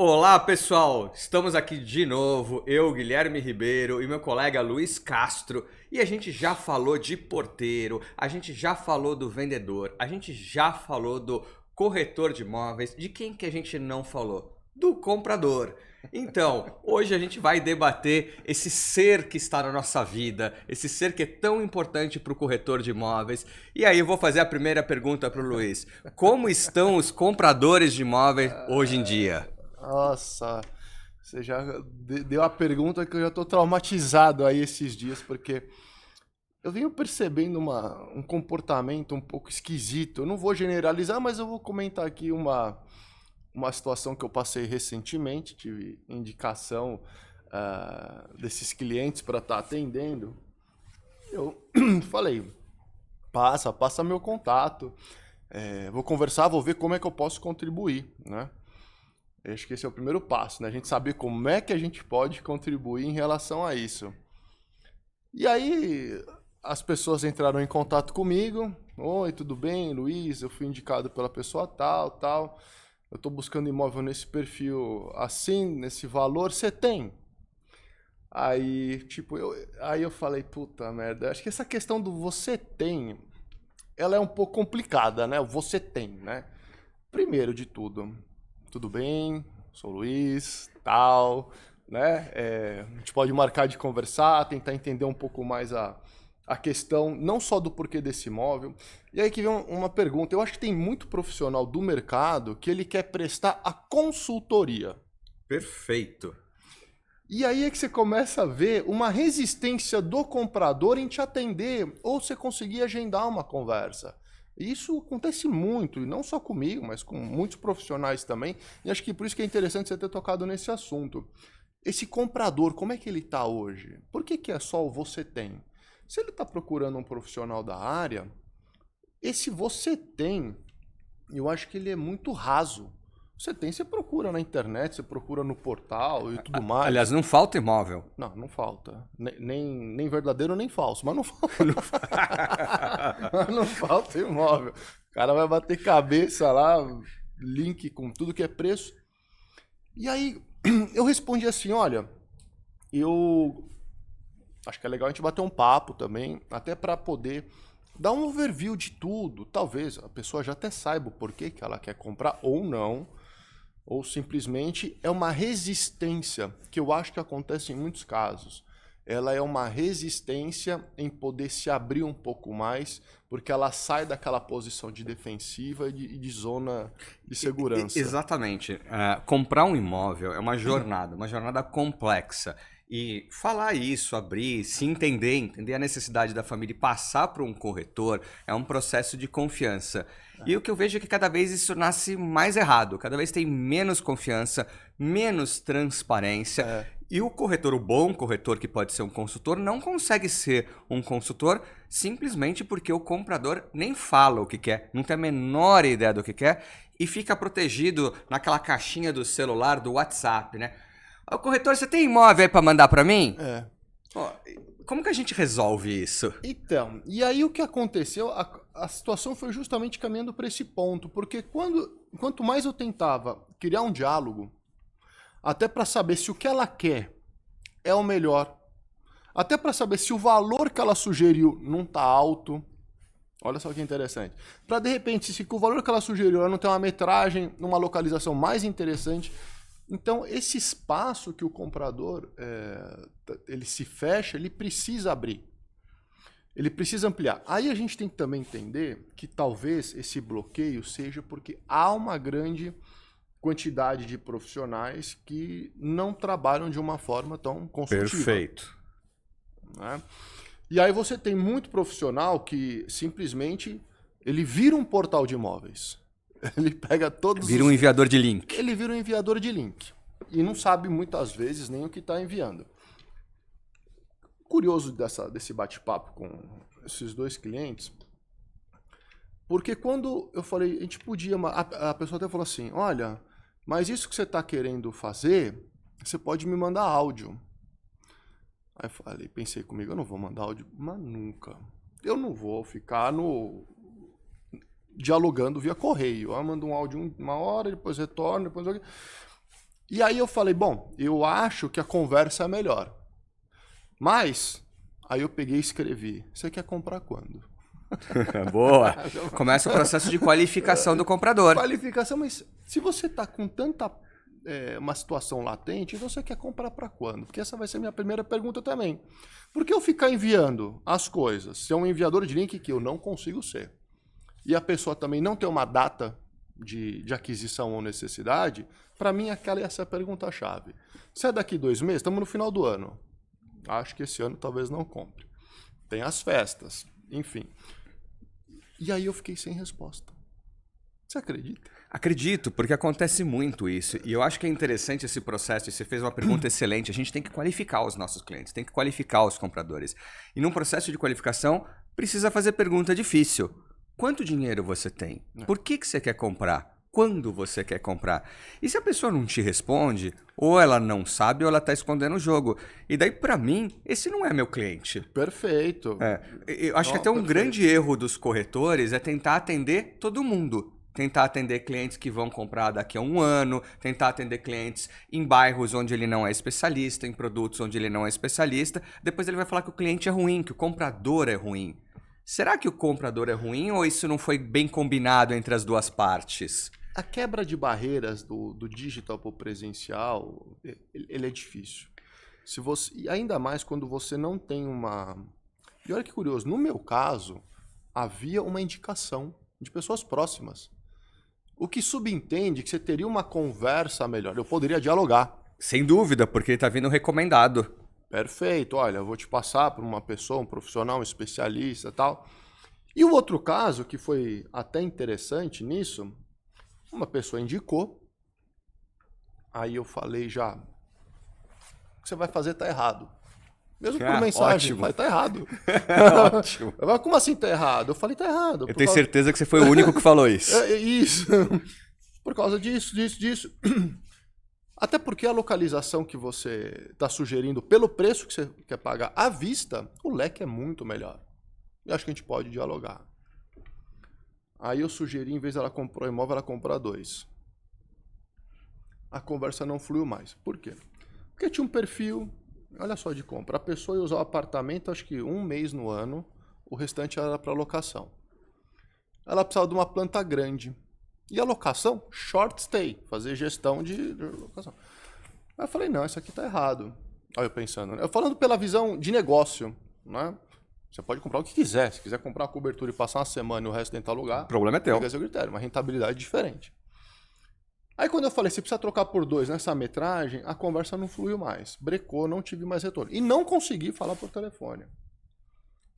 Olá, pessoal! Estamos aqui de novo, eu, Guilherme Ribeiro e meu colega Luiz Castro, e a gente já falou de porteiro, a gente já falou do vendedor, a gente já falou do corretor de imóveis, de quem que a gente não falou? Do comprador. Então, hoje a gente vai debater esse ser que está na nossa vida, esse ser que é tão importante para o corretor de imóveis. E aí eu vou fazer a primeira pergunta para o Luiz. Como estão os compradores de imóveis hoje em dia? Nossa, você já deu a pergunta que eu já tô traumatizado aí esses dias, porque eu venho percebendo um comportamento um pouco esquisito. Eu não vou generalizar, mas eu vou comentar aqui uma situação que eu passei recentemente, tive indicação desses clientes para estar atendendo. Eu falei, passa meu contato, vou conversar, vou ver como é que eu posso contribuir, né? Eu acho que esse é o primeiro passo, né? A gente saber como é que a gente pode contribuir em relação a isso. E aí, as pessoas entraram em contato comigo. Oi, tudo bem, Luiz? Eu fui indicado pela pessoa tal, tal. Eu estou buscando imóvel nesse perfil assim, nesse valor. Você tem? Aí, tipo, aí eu falei, puta merda. Acho que essa questão do você tem, ela é um pouco complicada, né? O você tem, né? Primeiro de tudo bem? Sou o Luiz, tal, né? A gente pode marcar de conversar, tentar entender um pouco mais a questão, não só do porquê desse imóvel. E aí que vem uma pergunta. Eu acho que tem muito profissional do mercado que ele quer prestar a consultoria. Perfeito. E aí é que você começa a ver uma resistência do comprador em te atender ou você conseguir agendar uma conversa. Isso acontece muito, e não só comigo, mas com muitos profissionais também. E acho que por isso que é interessante você ter tocado nesse assunto. Esse comprador, como é que ele está hoje? Por que é só o você tem? Se ele está procurando um profissional da área, esse você tem, eu acho que ele é muito raso. Você tem, você procura na internet, você procura no portal e tudo Aliás, mais. não falta imóvel. Não, não falta. Nem verdadeiro, nem falso. Mas não falta. Mas não falta imóvel. O cara vai bater cabeça lá, link com tudo que é preço. E aí eu respondi assim, olha, eu acho que é legal a gente bater um papo também, até para poder dar um overview de tudo. Talvez a pessoa já até saiba o porquê que ela quer comprar ou não. Ou simplesmente é uma resistência, que eu acho que acontece em muitos casos. Ela é uma resistência em poder se abrir um pouco mais, porque ela sai daquela posição de defensiva e de zona de segurança. Exatamente. Comprar um imóvel é uma jornada complexa. E falar isso, abrir, se entender, entender a necessidade da família e passar para um corretor é um processo de confiança. E o que eu vejo é que cada vez isso nasce mais errado, cada vez tem menos confiança, menos transparência. É, E o corretor, o bom corretor que pode ser um consultor, não consegue ser um consultor simplesmente porque o comprador nem fala o que quer, não tem a menor ideia do que quer e fica protegido naquela caixinha do celular, do WhatsApp, né? Ô, corretor, você tem imóvel aí para mandar para mim? é. Ó, como que a gente resolve isso? Então, e aí o que aconteceu? A situação foi justamente caminhando para esse ponto, porque quanto mais eu tentava criar um diálogo, até para saber se o que ela quer é o melhor, até para saber se o valor que ela sugeriu não tá alto. Olha só que interessante. Para de repente, se o valor que ela sugeriu ela não tem uma metragem, numa localização mais interessante. Então, esse espaço que o comprador ele se fecha, ele precisa abrir. Ele precisa ampliar. Aí a gente tem que também entender que talvez esse bloqueio seja porque há uma grande quantidade de profissionais que não trabalham de uma forma tão consultiva. Perfeito. Né? E aí você tem muito profissional que simplesmente ele vira um portal de imóveis. Ele pega todos Vira um os... enviador de link. Ele vira um enviador de link. E não sabe muitas vezes nem o que está enviando. Curioso desse bate-papo com esses dois clientes, porque quando eu falei, a gente podia... A pessoa até falou assim, olha, mas isso que você está querendo fazer, você pode me mandar áudio. Aí eu falei, pensei comigo, eu não vou mandar áudio, mas nunca. Eu não vou ficar dialogando via correio. Eu mando um áudio uma hora, depois retorno, depois... E aí eu falei, bom, eu acho que a conversa é melhor. Mas, aí eu peguei e escrevi, você quer comprar quando? Boa. Começa o processo de qualificação do comprador. Qualificação, mas se você está com tanta uma situação latente, então você quer comprar para quando? Porque essa vai ser a minha primeira pergunta também. Por que eu ficar enviando as coisas? Se é um enviador de link que eu não consigo ser, e a pessoa também não tem uma data de aquisição ou necessidade, para mim aquela ia ser a pergunta-chave. Se é daqui 2 meses, estamos no final do ano. Acho que esse ano talvez não compre. Tem as festas, enfim. E aí eu fiquei sem resposta. Você acredita? Acredito, porque acontece muito isso. E eu acho que é interessante esse processo. E você fez uma pergunta excelente. A gente tem que qualificar os nossos clientes, tem que qualificar os compradores. E num processo de qualificação, precisa fazer pergunta difícil. Quanto dinheiro você tem? Por que você quer comprar? Quando você quer comprar? E se a pessoa não te responde, ou ela não sabe, ou ela está escondendo o jogo. E daí, para mim, esse não é meu cliente. Perfeito. Eu acho que até um grande erro dos corretores é tentar atender todo mundo. Tentar atender clientes que vão comprar daqui a 1 ano, tentar atender clientes em bairros onde ele não é especialista, em produtos onde ele não é especialista. Depois ele vai falar que o cliente é ruim, que o comprador é ruim. Será que o comprador é ruim ou isso não foi bem combinado entre as duas partes? A quebra de barreiras do digital para o presencial, ele é difícil. E ainda mais quando você não tem uma... E olha que curioso, no meu caso, havia uma indicação de pessoas próximas. O que subentende que você teria uma conversa melhor. Eu poderia dialogar. Sem dúvida, porque ele está vindo recomendado. Perfeito, olha, eu vou te passar para uma pessoa, um profissional, um especialista e tal. E o outro caso, que foi até interessante nisso, uma pessoa indicou, aí eu falei já, o que você vai fazer tá errado. Mesmo por mensagem, ótimo. mas tá errado. Ótimo. Mas como assim tá errado? Eu falei, tá errado. Eu tenho certeza que você foi o único que falou isso. Isso. Por causa disso. Até porque a localização que você está sugerindo, pelo preço que você quer pagar à vista, o leque é muito melhor. E acho que a gente pode dialogar. Aí eu sugeri, em vez dela comprar um imóvel, ela comprar 2. A conversa não fluiu mais. Por quê? Porque tinha um perfil, olha só, de compra. A pessoa ia usar o apartamento, acho que 1 mês no ano, o restante era para locação. Ela precisava de uma planta grande. E a locação, short stay, fazer gestão de locação. Aí eu falei, não, isso aqui tá errado. Aí eu pensando, né? Eu falando pela visão de negócio, né? Você pode comprar o que quiser. Se quiser comprar uma cobertura e passar uma semana e o resto tentar alugar, O problema é teu. pega seu critério, uma rentabilidade diferente. Aí quando eu falei, você precisa trocar por 2 nessa metragem, a conversa não fluiu mais. Brecou, não tive mais retorno. E não consegui falar por telefone.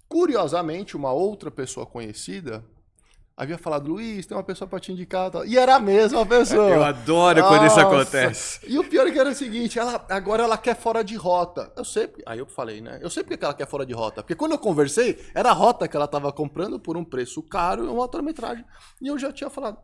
Curiosamente, uma outra pessoa conhecida havia falado, Luiz, tem uma pessoa para te indicar. Tal. E era a mesma pessoa. Eu adoro quando isso acontece. E o pior é que era o seguinte, agora ela quer fora de rota. Eu sei, aí eu falei, né? Eu sei porque ela quer fora de rota. Porque quando eu conversei, era a rota que ela estava comprando por um preço caro e uma quilometragem. E eu já tinha falado.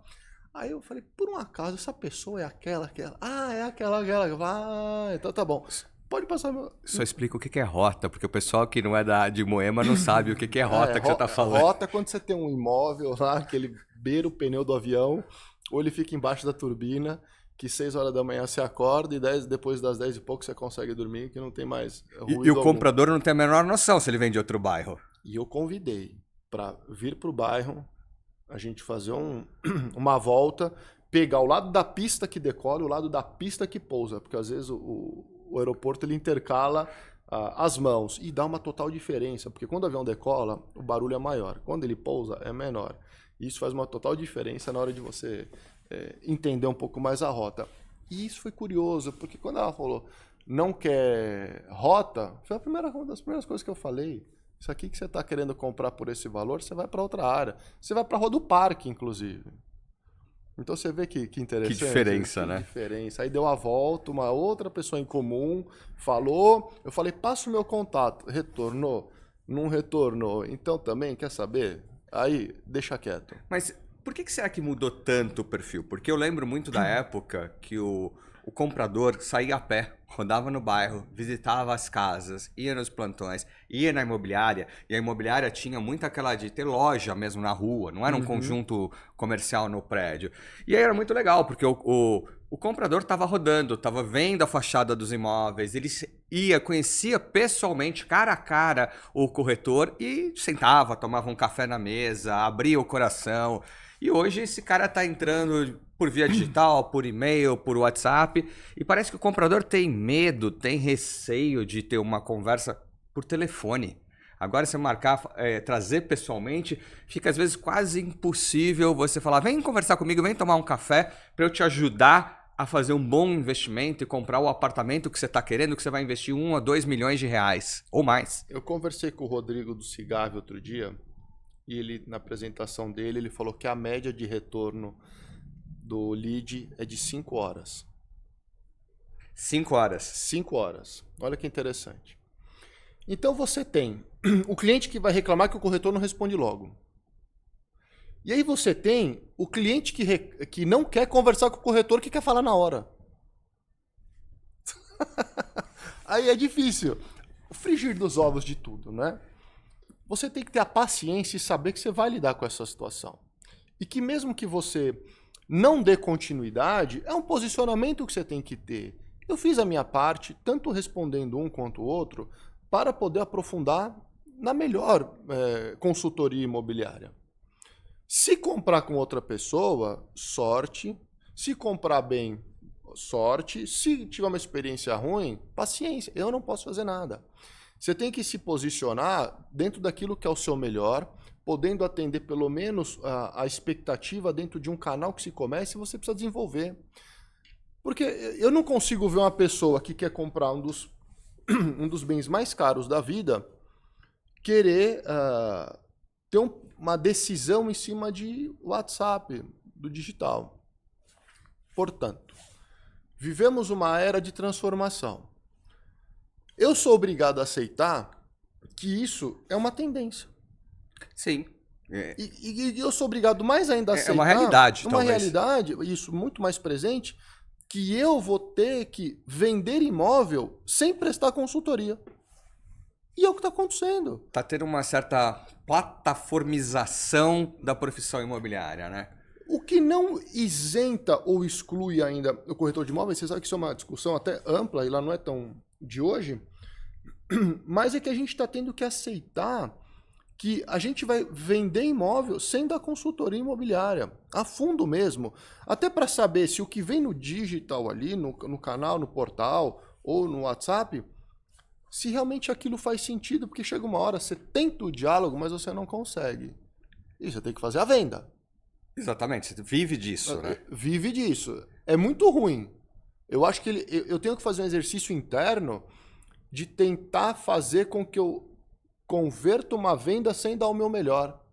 Aí eu falei, por um acaso, essa pessoa é aquela. Ah, é aquela. Ah, então tá bom. Pode passar meu... Só explica o que é rota, porque o pessoal que não é de Moema não sabe o que é rota que você tá falando. Rota é quando você tem um imóvel lá, que ele beira o pneu do avião, ou ele fica embaixo da turbina, que 6 horas da manhã você acorda e depois das 10 e pouco você consegue dormir, que não tem mais ruído E o algum. comprador não tem a menor noção se ele vem de outro bairro. E eu convidei para vir pro bairro, a gente fazer uma volta, pegar o lado da pista que decola e o lado da pista que pousa, porque às vezes o aeroporto ele intercala as mãos e dá uma total diferença, porque quando o avião decola, o barulho é maior, quando ele pousa é menor. Isso faz uma total diferença na hora de você entender um pouco mais a rota. E isso foi curioso, porque quando ela falou não quer rota, foi uma das primeiras coisas que eu falei. Isso aqui que você está querendo comprar por esse valor, você vai para outra área. Você vai para a Rua do Parque, inclusive. Então você vê que interessante. Que diferença, né? Que diferença. Aí deu a volta, uma outra pessoa em comum falou, eu falei, passa o meu contato. Retornou? Não retornou. Então também, quer saber? Aí, deixa quieto. Mas por que será que mudou tanto o perfil? Porque eu lembro muito da época que o comprador saía a pé, rodava no bairro, visitava as casas, ia nos plantões, ia na imobiliária, e a imobiliária tinha muito aquela de ter loja mesmo na rua, não era um conjunto comercial no prédio. E aí era muito legal, porque o comprador estava rodando, estava vendo a fachada dos imóveis, ele conhecia pessoalmente, cara a cara, o corretor e sentava, tomava um café na mesa, abria o coração. E hoje esse cara está entrando por via digital, por e-mail, por WhatsApp, e parece que o comprador tem medo, tem receio de ter uma conversa por telefone. Agora, se marcar, trazer pessoalmente, fica às vezes quase impossível você falar, vem conversar comigo, vem tomar um café para eu te ajudar a fazer um bom investimento e comprar o apartamento que você está querendo, que você vai investir 1 a 2 milhões de reais ou mais. Eu conversei com o Rodrigo do Cigave outro dia, e ele, na apresentação dele, ele falou que a média de retorno do lead é de 5 horas. 5 horas. 5 horas. Olha que interessante. Então você tem o cliente que vai reclamar que o corretor não responde logo. E aí você tem o cliente que não quer conversar com o corretor, que quer falar na hora. Aí é difícil. O frigir dos ovos de tudo, né? Você tem que ter a paciência e saber que você vai lidar com essa situação. E que mesmo que você não dê continuidade, é um posicionamento que você tem que ter. Eu fiz a minha parte, tanto respondendo um quanto o outro, para poder aprofundar na melhor consultoria imobiliária. Se comprar com outra pessoa, sorte. Se comprar bem, sorte. Se tiver uma experiência ruim, paciência. Eu não posso fazer nada. Você tem que se posicionar dentro daquilo que é o seu melhor, podendo atender pelo menos a expectativa dentro de um canal que se comece, você precisa desenvolver. Porque eu não consigo ver uma pessoa que quer comprar um dos bens mais caros da vida querer ter uma decisão em cima de WhatsApp, do digital. Portanto, vivemos uma era de transformação. Eu sou obrigado a aceitar que isso é uma tendência. Sim. E eu sou obrigado mais ainda a aceitar... É uma realidade, uma talvez. realidade, isso muito mais presente, que eu vou ter que vender imóvel sem prestar consultoria. E é o que está acontecendo. Está tendo uma certa plataformização da profissão imobiliária, né? O que não isenta ou exclui ainda o corretor de imóveis, você sabe que isso é uma discussão até ampla e lá não é tão de hoje, mas é que a gente está tendo que aceitar que a gente vai vender imóvel sem dar consultoria imobiliária, a fundo mesmo, até para saber se o que vem no digital ali, no canal, no portal ou no WhatsApp, se realmente aquilo faz sentido, porque chega uma hora, você tenta o diálogo, mas você não consegue. E você tem que fazer a venda. Exatamente, você vive disso, né? Vive disso. É muito ruim. Eu acho que eu tenho que fazer um exercício interno de tentar fazer com que eu converta uma venda sem dar o meu melhor.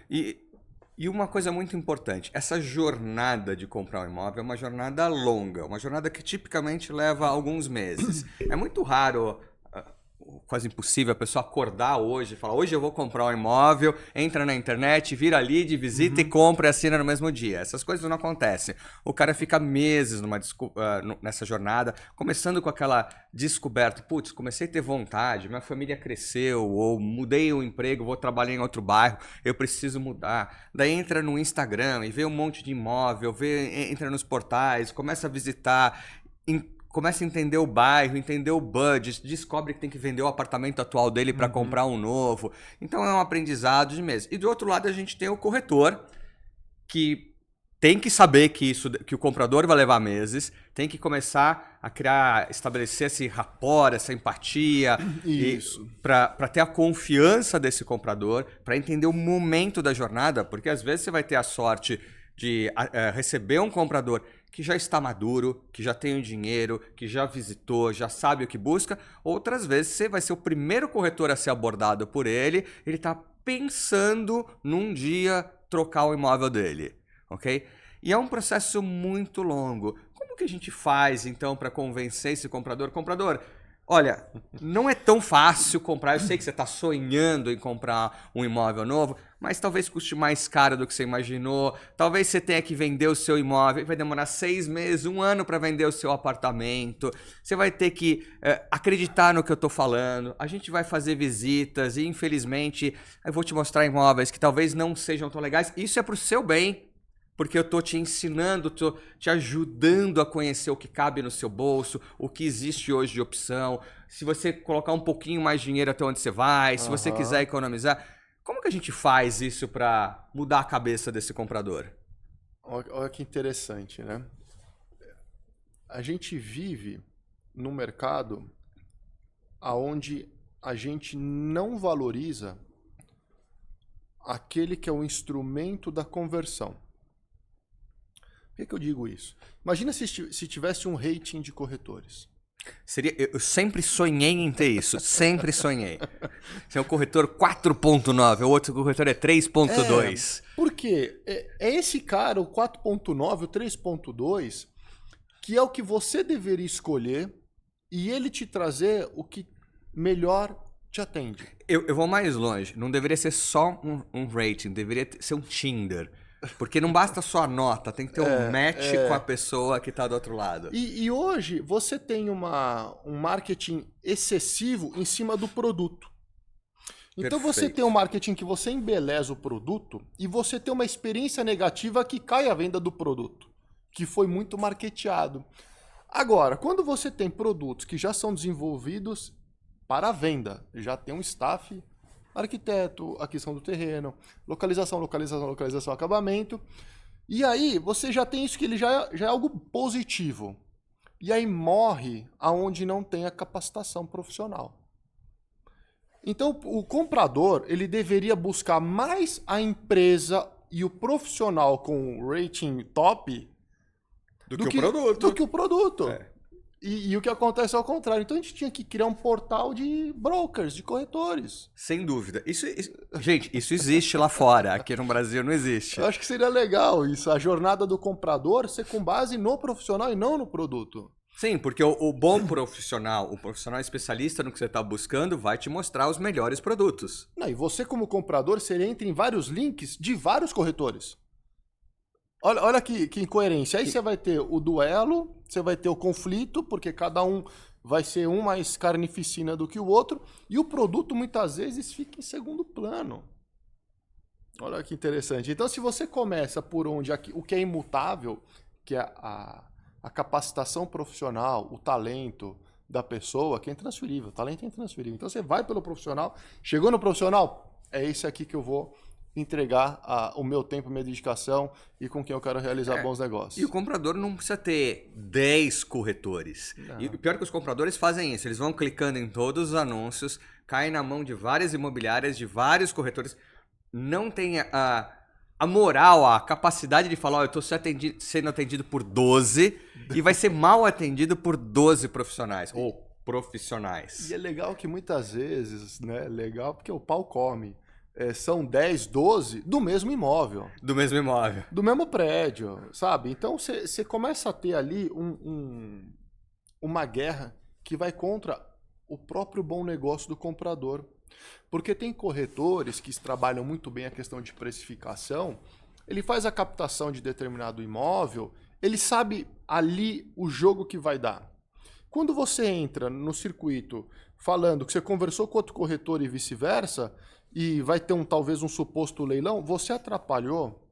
E uma coisa muito importante, essa jornada de comprar um imóvel é uma jornada longa, uma jornada que tipicamente leva alguns meses. É muito raro, quase impossível, a pessoa acordar hoje e falar, hoje eu vou comprar um imóvel, entra na internet, vira lead, visita e compra e assina no mesmo dia. Essas coisas não acontecem. O cara fica meses nessa jornada, começando com aquela descoberta, putz, comecei a ter vontade, minha família cresceu, ou mudei o emprego, vou trabalhar em outro bairro, eu preciso mudar. Daí entra no Instagram e vê um monte de imóvel, entra nos portais, começa a visitar, começa a entender o bairro, entender o budget, descobre que tem que vender o apartamento atual dele para comprar um novo. Então é um aprendizado de meses. E do outro lado a gente tem o corretor, que tem que saber que o comprador vai levar meses, tem que começar a estabelecer esse rapport, essa empatia, para ter a confiança desse comprador, para entender o momento da jornada, porque às vezes você vai ter a sorte de receber um comprador que já está maduro, que já tem o dinheiro, que já visitou, já sabe o que busca. Outras vezes você vai ser o primeiro corretor a ser abordado por ele, ele está pensando num dia trocar o imóvel dele, ok? E é um processo muito longo. Como que a gente faz então para convencer esse comprador? Comprador, Olha, não é tão fácil comprar. Eu sei que você está sonhando em comprar um imóvel novo, mas talvez custe mais caro do que você imaginou. Talvez você tenha que vender o seu imóvel. Vai demorar 6 meses, 1 ano para vender o seu apartamento. Você vai ter que acreditar no que eu estou falando. A gente vai fazer visitas e, infelizmente, eu vou te mostrar imóveis que talvez não sejam tão legais. Isso é para o seu bem. Porque eu tô te ensinando, tô te ajudando a conhecer o que cabe no seu bolso, o que existe hoje de opção. Se você colocar um pouquinho mais de dinheiro até onde você vai, se você quiser economizar. Como que a gente faz isso para mudar a cabeça desse comprador? Olha que interessante, né? A gente vive num mercado onde a gente não valoriza aquele que é o instrumento da conversão. Por que eu digo isso? Imagina se tivesse um rating de corretores. Eu sempre sonhei em ter isso, sempre sonhei. Se é um corretor 4.9, o outro corretor é 3.2. Por quê? É esse cara, o 4.9, o 3.2, que é o que você deveria escolher e ele te trazer o que melhor te atende. Eu vou mais longe, não deveria ser só um rating, deveria ser um Tinder. Porque não basta só a nota, tem que ter um match com a pessoa que está do outro lado. E hoje você tem um marketing excessivo em cima do produto. Então você tem um marketing que você embeleza o produto e você tem uma experiência negativa que cai a venda do produto, que foi muito marketeado. Agora, quando você tem produtos que já são desenvolvidos para a venda, já tem um staff, arquiteto, aquisição do terreno, localização, acabamento. E aí você já tem isso que ele já é algo positivo. E aí morre aonde não tem a capacitação profissional. Então o comprador ele deveria buscar mais a empresa e o profissional com rating top do que o produto. E o que acontece é ao contrário. Então a gente tinha que criar um portal de brokers, de corretores. Sem dúvida. Gente, isso existe lá fora. Aqui no Brasil não existe. Eu acho que seria legal isso, a jornada do comprador ser com base no profissional e não no produto. Sim, porque o bom profissional, o profissional especialista no que você está buscando, vai te mostrar os melhores produtos. Não, e você como comprador, você entra em vários links de vários corretores. Olha que incoerência. Aí você vai ter o duelo, você vai ter o conflito, porque cada um vai ser um mais carnificina do que o outro, e o produto muitas vezes fica em segundo plano. Olha que interessante. Então, se você começa por onde o que é imutável, que é a capacitação profissional, o talento da pessoa, que é intransferível, o talento é intransferível. Então, você vai pelo profissional, chegou no profissional, é esse aqui que eu vou entregar o meu tempo, a minha dedicação e com quem eu quero realizar bons negócios. E o comprador não precisa ter 10 corretores. Não. E o pior é que os compradores fazem isso. Eles vão clicando em todos os anúncios, caem na mão de várias imobiliárias, de vários corretores. Não tem a moral, a capacidade de falar, eu estou sendo atendido por 12 e vai ser mal atendido por 12 profissionais. Ou profissionais. E é legal que muitas vezes, né? Legal porque o pau come. São 10, 12 do mesmo imóvel. Do mesmo imóvel. Do mesmo prédio, sabe? Então você começa a ter ali uma guerra que vai contra o próprio bom negócio do comprador. Porque tem corretores que trabalham muito bem a questão de precificação, ele faz a captação de determinado imóvel, ele sabe ali o jogo que vai dar. Quando você entra no circuito falando que você conversou com outro corretor e vice-versa, e vai ter talvez um suposto leilão, você atrapalhou,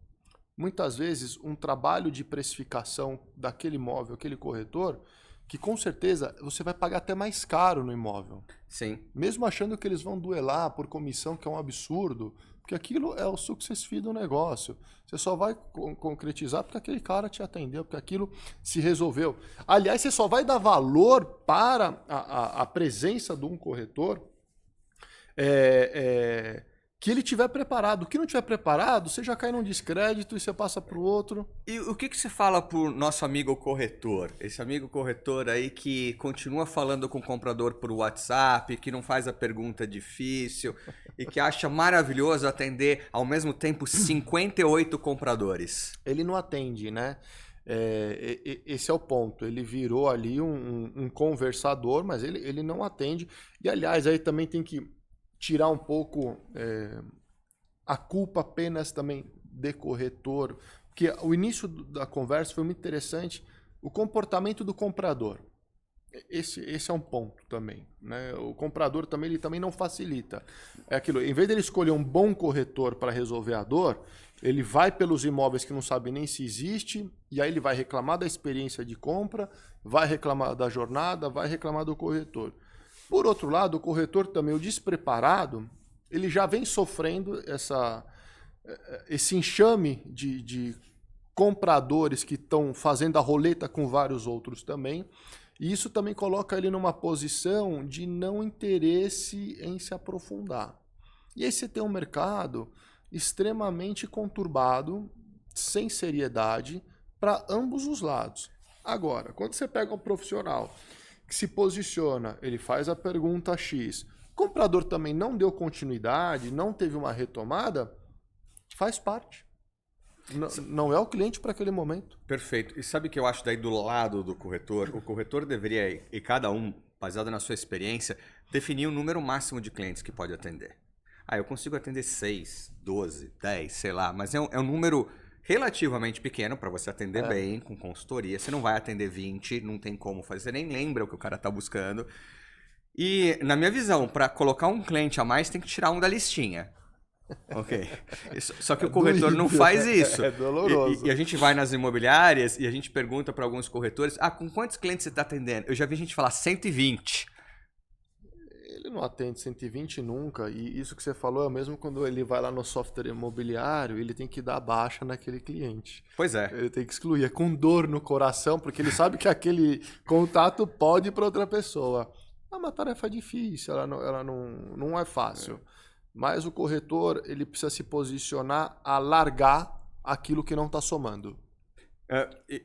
muitas vezes, um trabalho de precificação daquele imóvel, aquele corretor, que com certeza você vai pagar até mais caro no imóvel. Sim. Mesmo achando que eles vão duelar por comissão, que é um absurdo, porque aquilo é o success fee do negócio. Você só vai concretizar porque aquele cara te atendeu, porque aquilo se resolveu. Aliás, você só vai dar valor para a presença de um corretor que ele tiver preparado. O que não tiver preparado, você já cai num descrédito e você passa para o outro. E o que você fala pro nosso amigo corretor? Esse amigo corretor aí que continua falando com o comprador por WhatsApp, que não faz a pergunta difícil e que acha maravilhoso atender ao mesmo tempo 58 compradores. Ele não atende, né? Esse é o ponto. Ele virou ali um conversador, mas ele não atende. E, aliás, aí também tem que tirar um pouco a culpa apenas também de corretor. Porque o início da conversa foi muito interessante. O comportamento do comprador. Esse é um ponto também, né? O comprador também, ele também não facilita. É aquilo, em vez dele escolher um bom corretor para resolver a dor, ele vai pelos imóveis que não sabe nem se existe, e aí ele vai reclamar da experiência de compra, vai reclamar da jornada, vai reclamar do corretor. Por outro lado, o corretor também, o despreparado, ele já vem sofrendo esse enxame de compradores que estão fazendo a roleta com vários outros também. E isso também coloca ele numa posição de não interesse em se aprofundar. E aí você tem um mercado extremamente conturbado, sem seriedade, para ambos os lados. Agora, quando você pega um profissional que se posiciona, ele faz a pergunta X, o comprador também não deu continuidade, não teve uma retomada, faz parte. Não é o cliente para aquele momento. Perfeito. E sabe o que eu acho daí do lado do corretor? O corretor deveria, e cada um, baseado na sua experiência, definir o número máximo de clientes que pode atender. Eu consigo atender 6, 12, 10, sei lá, mas é um número relativamente pequeno para você atender bem, com consultoria. Você não vai atender 20, não tem como fazer, você nem lembra o que o cara está buscando. E, na minha visão, para colocar um cliente a mais, tem que tirar um da listinha. Ok. Só que o corretor não faz isso. É doloroso. E a gente vai nas imobiliárias e a gente pergunta para alguns corretores, com quantos clientes você está atendendo? Eu já vi gente falar 120. Ele não atende 120 nunca, e isso que você falou é mesmo quando ele vai lá no software imobiliário, ele tem que dar baixa naquele cliente. Pois é. Ele tem que excluir, é com dor no coração, porque ele sabe que aquele contato pode ir para outra pessoa. É uma tarefa difícil, ela não é fácil. Mas o corretor, ele precisa se posicionar a largar aquilo que não está somando.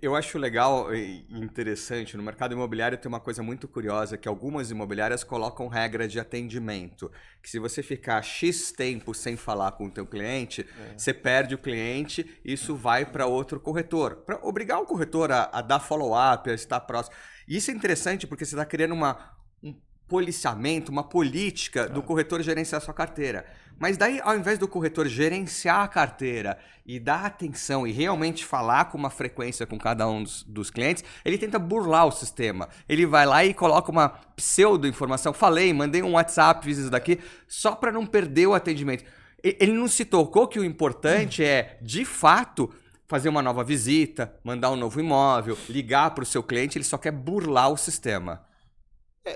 Eu acho legal e interessante, no mercado imobiliário tem uma coisa muito curiosa, que algumas imobiliárias colocam regra de atendimento, que se você ficar X tempo sem falar com o teu cliente, você perde o cliente, isso vai para outro corretor, para obrigar o corretor a dar follow-up, a estar próximo. E isso é interessante porque você está criando um policiamento, uma política do corretor gerenciar a sua carteira. Mas daí, ao invés do corretor gerenciar a carteira e dar atenção e realmente falar com uma frequência com cada um dos clientes, ele tenta burlar o sistema. Ele vai lá e coloca uma pseudo-informação. Mandei um WhatsApp, fiz isso daqui, só para não perder o atendimento. Ele não se tocou que o importante é, de fato, fazer uma nova visita, mandar um novo imóvel, ligar para o seu cliente, ele só quer burlar o sistema.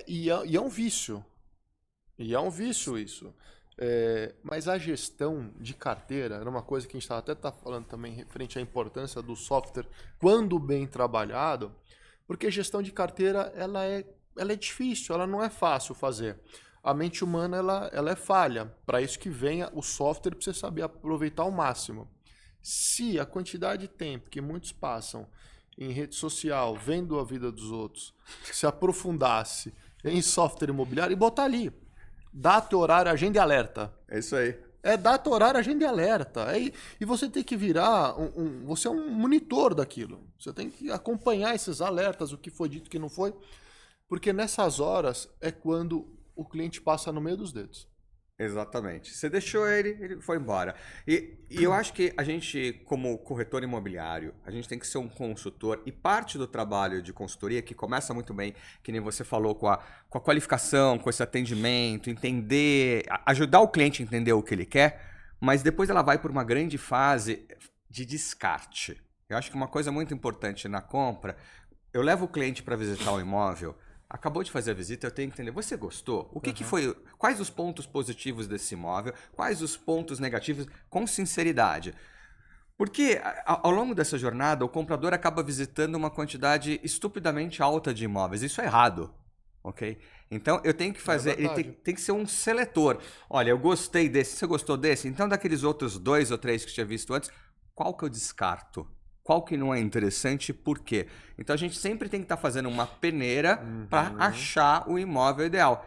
E é um vício. E é um vício isso. Mas a gestão de carteira era uma coisa que a gente até está falando também referente à importância do software quando bem trabalhado, porque a gestão de carteira ela é difícil, ela não é fácil fazer. A mente humana ela é falha. Para isso que vem o software para você saber aproveitar ao máximo. Se a quantidade de tempo que muitos passam em rede social, vendo a vida dos outros, se aprofundasse em software imobiliário e botar ali data, horário, agenda e alerta. É isso aí. É data, horário, agenda e alerta. E você tem que virar você é um monitor daquilo. Você tem que acompanhar esses alertas, o que foi dito, o que não foi, porque nessas horas é quando o cliente passa no meio dos dedos. Exatamente. Você deixou ele foi embora. E eu acho que a gente, como corretor imobiliário, a gente tem que ser um consultor, e parte do trabalho de consultoria, que começa muito bem, que nem você falou, com a qualificação, com esse atendimento, entender, ajudar o cliente a entender o que ele quer, mas depois ela vai por uma grande fase de descarte. Eu acho que uma coisa muito importante na compra, eu levo o cliente para visitar o imóvel, acabou de fazer a visita, eu tenho que entender, você gostou? O que foi? Quais os pontos positivos desse imóvel? Quais os pontos negativos? Com sinceridade. Porque ao longo dessa jornada, o comprador acaba visitando uma quantidade estupidamente alta de imóveis. Isso é errado, ok? Então, eu tenho que fazer, ele tem que ser um seletor. Olha, eu gostei desse, você gostou desse? Então, daqueles outros 2 ou 3 que eu tinha visto antes, qual que eu descarto? Qual que não é interessante e por quê? Então a gente sempre tem que estar fazendo uma peneira para achar o imóvel ideal.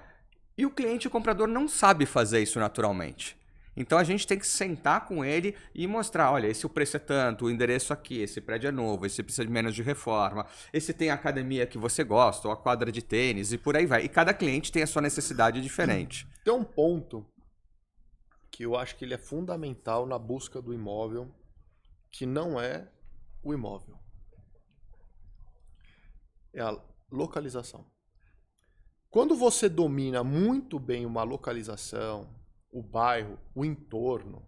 E o cliente, o comprador, não sabe fazer isso naturalmente. Então a gente tem que sentar com ele e mostrar, olha, esse o preço é tanto, o endereço aqui, esse prédio é novo, esse precisa de menos de reforma, esse tem a academia que você gosta, ou a quadra de tênis e por aí vai. E cada cliente tem a sua necessidade diferente. Tem um ponto que eu acho que ele é fundamental na busca do imóvel, que não é o imóvel. É a localização. Quando você domina muito bem uma localização, o bairro, o entorno,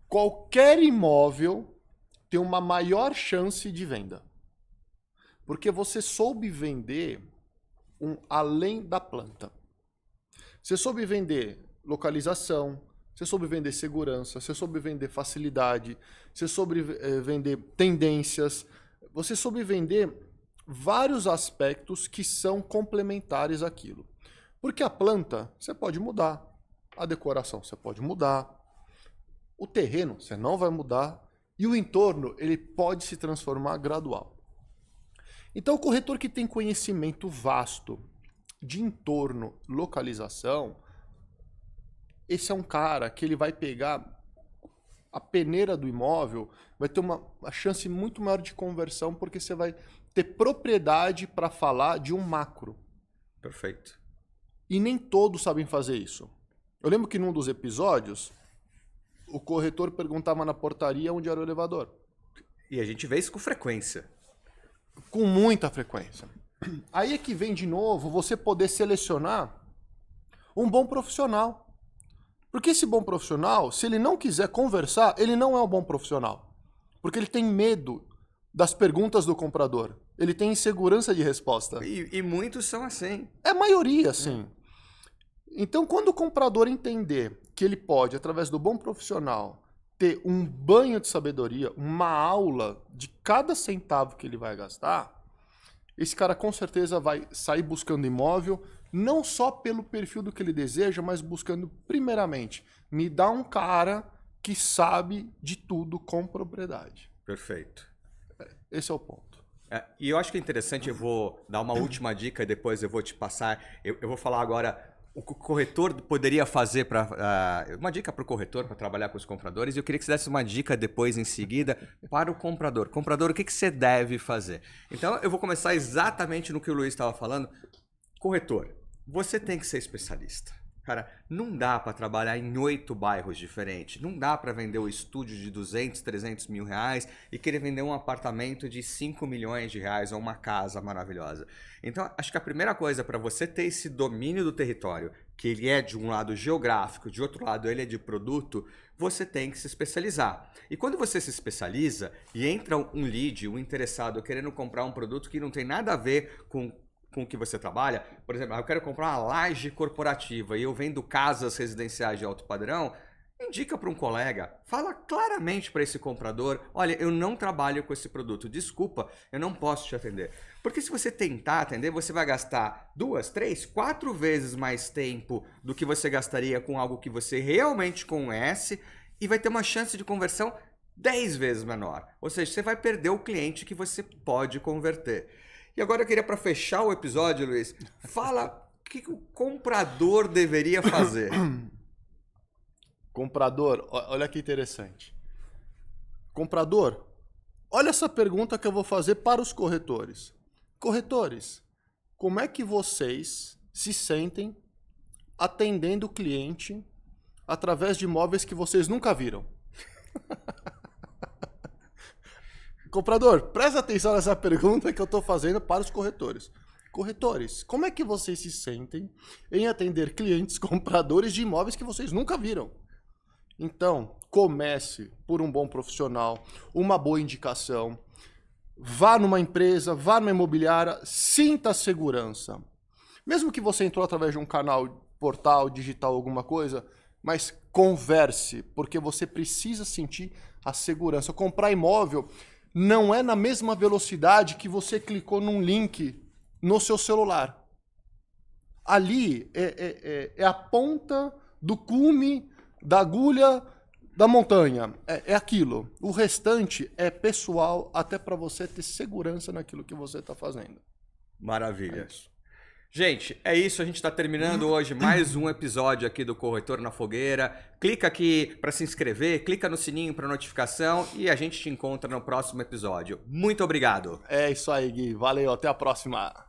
qualquer imóvel tem uma maior chance de venda. Porque você soube vender além da planta. Você soube vender localização, você soube vender segurança, você soube vender facilidade, você soube vender tendências, você soube vender vários aspectos que são complementares àquilo. Porque a planta você pode mudar, a decoração você pode mudar, o terreno você não vai mudar e o entorno ele pode se transformar gradual. Então o corretor que tem conhecimento vasto de entorno, localização, esse é um cara que ele vai pegar a peneira do imóvel, vai ter uma chance muito maior de conversão porque você vai ter propriedade para falar de um macro. Perfeito. E nem todos sabem fazer isso. Eu lembro que num dos episódios, o corretor perguntava na portaria onde era o elevador. E a gente vê isso com frequência. Com muita frequência. Aí é que vem de novo você poder selecionar um bom profissional. Porque esse bom profissional, se ele não quiser conversar, ele não é um bom profissional. Porque ele tem medo das perguntas do comprador. Ele tem insegurança de resposta. E muitos são assim. É a maioria, sim. Então, quando o comprador entender que ele pode, através do bom profissional, ter um banho de sabedoria, uma aula de cada centavo que ele vai gastar, esse cara com certeza vai sair buscando imóvel, não só pelo perfil do que ele deseja, mas buscando, primeiramente, me dá um cara que sabe de tudo com propriedade. Perfeito. Esse é o ponto. E eu acho que é interessante, eu vou dar uma última dica e depois eu vou te passar. Eu vou falar agora o que o corretor poderia fazer para. Uma dica para o corretor para trabalhar com os compradores. E eu queria que você desse uma dica depois, em seguida, para o comprador. Comprador, o que você deve fazer? Então, eu vou começar exatamente no que o Luiz estava falando. Corretor, você tem que ser especialista. Cara, não dá para trabalhar em 8 bairros diferentes. Não dá para vender o estúdio de 200, 300 mil reais e querer vender um apartamento de 5 milhões de reais ou uma casa maravilhosa. Então, acho que a primeira coisa para você ter esse domínio do território, que ele é de um lado geográfico, de outro lado ele é de produto, você tem que se especializar. E quando você se especializa e entra um lead, um interessado querendo comprar um produto que não tem nada a ver com o que você trabalha, por exemplo, eu quero comprar uma laje corporativa e eu vendo casas residenciais de alto padrão, indica para um colega, fala claramente para esse comprador, olha, eu não trabalho com esse produto, desculpa, eu não posso te atender. Porque se você tentar atender, você vai gastar 2, 3, 4 vezes mais tempo do que você gastaria com algo que você realmente conhece e vai ter uma chance de conversão 10 vezes menor. Ou seja, você vai perder o cliente que você pode converter. E agora eu queria, para fechar o episódio, Luiz, fala o que o comprador deveria fazer. Comprador, olha que interessante. Comprador, olha essa pergunta que eu vou fazer para os corretores. Corretores, como é que vocês se sentem atendendo o cliente através de imóveis que vocês nunca viram? Comprador, presta atenção nessa pergunta que eu estou fazendo para os corretores. Corretores, como é que vocês se sentem em atender clientes compradores de imóveis que vocês nunca viram? Então, comece por um bom profissional, uma boa indicação. Vá numa empresa, vá numa imobiliária, sinta a segurança. Mesmo que você entrou através de um canal, portal, digital, alguma coisa, mas converse, porque você precisa sentir a segurança. Comprar imóvel não é na mesma velocidade que você clicou num link no seu celular. Ali é a ponta do cume, da agulha, da montanha. É aquilo. O restante é pessoal, até para você ter segurança naquilo que você está fazendo. Maravilha. Gente, é isso, a gente está terminando hoje mais um episódio aqui do Corretor na Fogueira. Clica aqui para se inscrever, clica no sininho para notificação e a gente te encontra no próximo episódio. Muito obrigado! É isso aí, Gui. Valeu, até a próxima.